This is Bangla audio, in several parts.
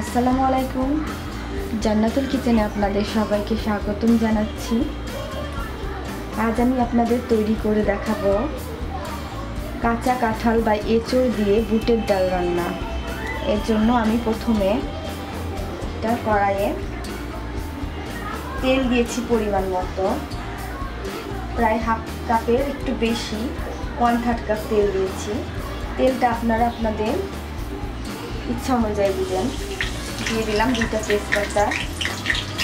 আসসালামু আলাইকুম। জান্নাতুল কিচেনে আপনাদের সবাইকে স্বাগতম জানাচ্ছি। আজ আমি আপনাদের তৈরি করে দেখাবো কাঁচা কাঁঠাল বা এঁচড় দিয়ে বুটের ডাল রান্না। এর জন্য আমি প্রথমে একটা কড়াইয়ে তেল দিয়েছি পরিমাণ মতো, প্রায় হাফ কাপের একটু বেশি, 1/3 কাপ তেল দিয়েছি। তেলটা আপনারা আপনাদের ইচ্ছা অনুযায়ী দিবেন। দিয়ে দিলাম 2টা তেজপাতা,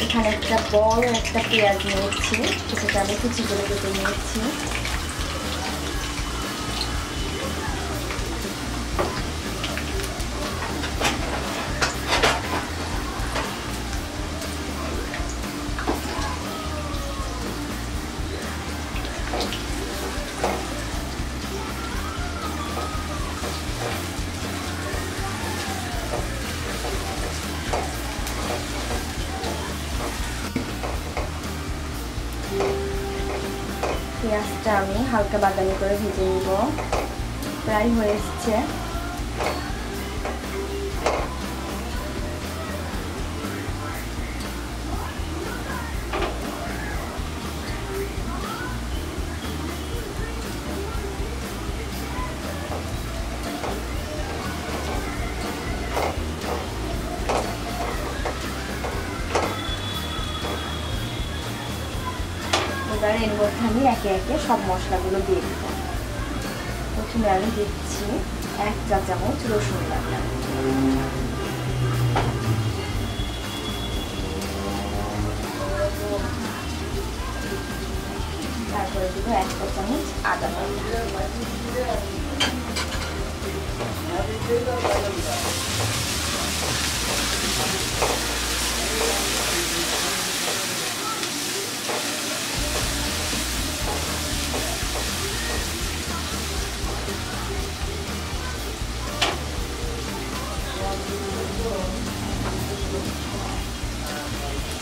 এখানে একটা বড় একটা পেঁয়াজ নিয়েছি, সেটাকে আমি কুচি করে কেটে নিয়েছি। পেঁয়াজটা আমি হালকা বাদামি করে ভেজে নিব। প্রায় হয়ে এসছে। এবার এর মধ্যে আমি একে একে সব মশলাগুলো দিয়ে দিব। প্রথমে আমি দিচ্ছি 1 চা চামচ রসুন বাটা, তারপরে দিব 1 চা চামচ আদা বাটা,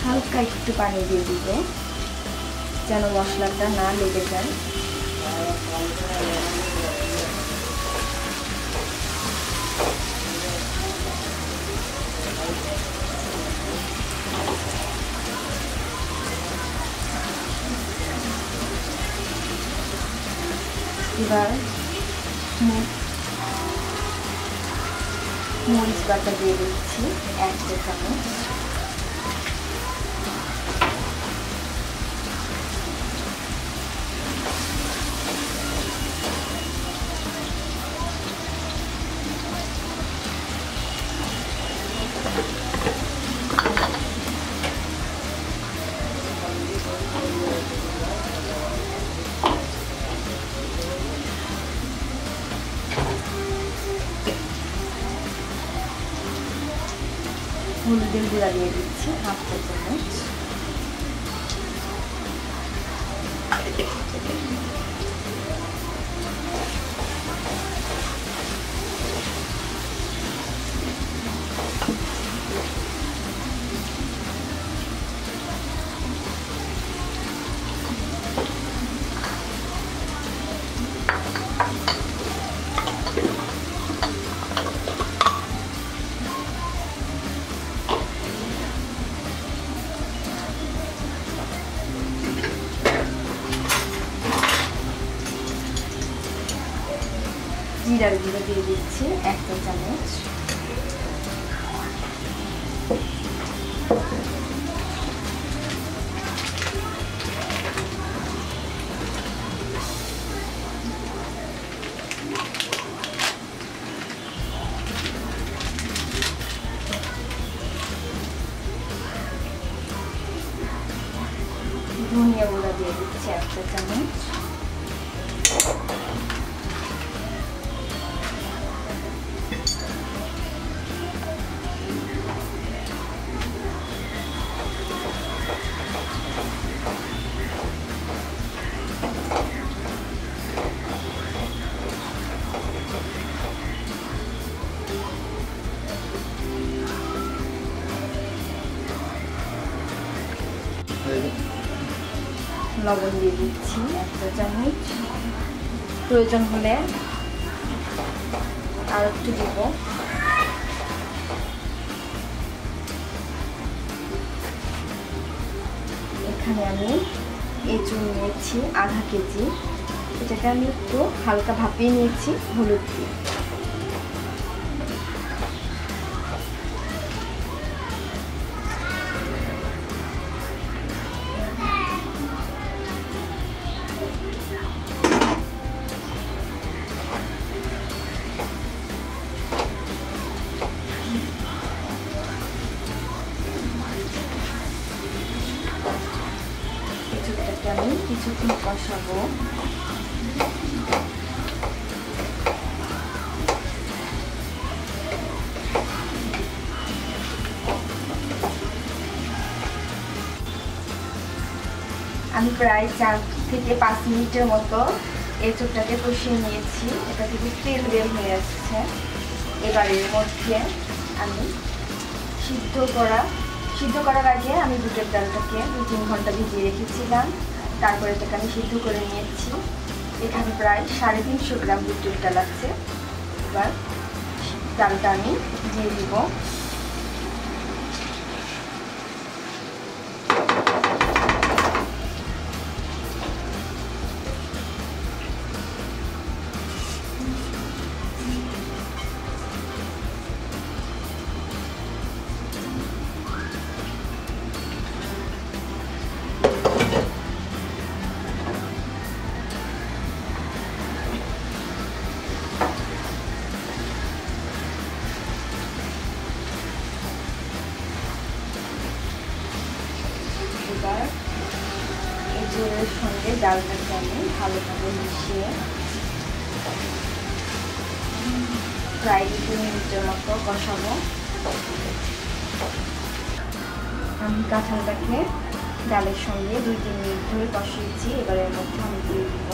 হালকা একটু পানি দিয়ে দিব যেন মশলাটা না লেগে যায়। এবার মরিচ বাটা দিয়ে দিচ্ছি 1 চা চামচ, হলুদের গুঁড়া দিয়ে দিচ্ছি 1/2 চা চামচ, জিরার গুঁড়ো দিয়ে দিচ্ছি 1 চা চামচ, ধনিয়া গুঁড়া দিয়ে দিচ্ছি 1 চা চামচ, লবণ দিয়ে দিচ্ছি 1 চা চামচ, প্রয়োজন হলে আর একটু দিব। এখানে আমি এঁচড় নিয়েছি আধা কেজি। এটাকে আমি একটু হালকা ভাপিয়ে নিয়েছি হলুদ দিয়ে। এঁচড়টাকে আমি কিছুক্ষণ কষাবো। আমি প্রায় 4 থেকে 5 মিনিটের মতো এঁচড়টাকে কষিয়ে নিয়েছি। এটা থেকে তেল বের হয়ে আসছে। এবার এর মধ্যে আমি সিদ্ধ করার আগে আমি বুটের ডালটাকে 2-3 ঘন্টা ভিজিয়ে রেখেছিলাম। তারপরে এটাকে আমি সিদ্ধ করে নিয়েছি। এখানে প্রায় 350 গ্রাম বুটের ডাল আছে। এবার ডালটা আমি দিয়ে দিব। এবার এঁচড়ের সঙ্গে ডালটাকে আমি ভালোভাবে মিশিয়ে প্রায় 2 মিনিটের মতো কষাবো। আমি কাঁঠালটাকে ডালের সঙ্গে 2-3 মিনিট ধরে কষিয়েছি। এবার এর মধ্যে আমি দিয়ে দিব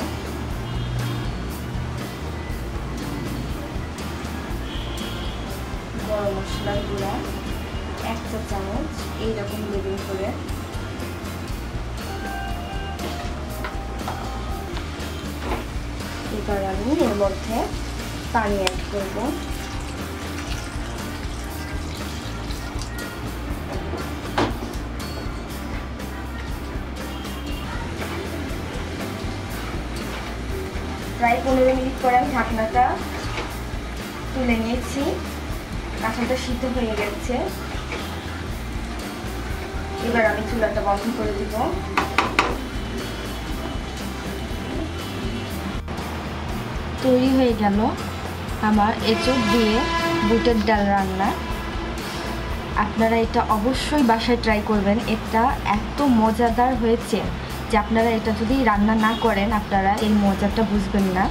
গরম মশলার গুঁড়া 1 চা চামচ, এইরকম লেবেল করে। এবার আমি এর মধ্যে পানি অ্যাড করব। প্রায় 15 মিনিট পরে আমি ঢাকনাটা তুলে নিয়েছি। কাঁঠালটা সিদ্ধ হয়ে গেছে। এবার আমি চুলাটা বন্ধ করে দিব। তৈরি হয়ে গেল আমার এঁচড় দিয়ে বুটের ডাল রান্না। আপনারা এটা অবশ্যই বাসায় ট্রাই করবেন। এটা এত মজাদার হয়েছে যে আপনারা এটা যদি রান্না না করেন আপনারা এই মজাটা বুঝবেন না।